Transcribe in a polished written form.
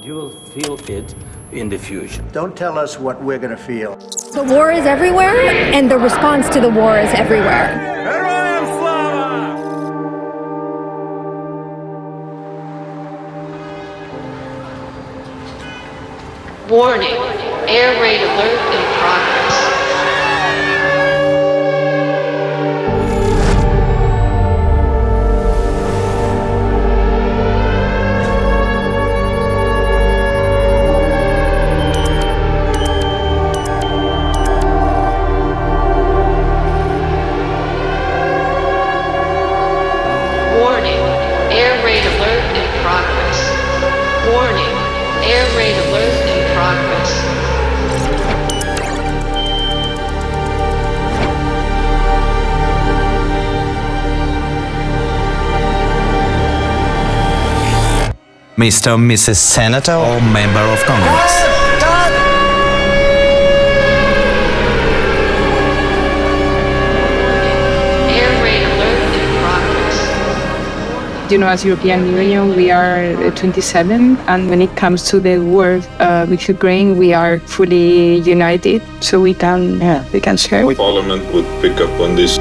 but you will feel it in the future. Don't tell us what we're going to feel. The war is everywhere, and the response to the war is everywhere. Warning, air raid alert in progress. Warning, air raid alert in progress. Warning, air raid alert in progress. Mr. or Mrs. Senator or Member of Congress. Air raid alert in progress. You know, as European Union, we are 27, and when it comes to the war with Ukraine, we are fully united, so we can share. Parliament would pick up on this.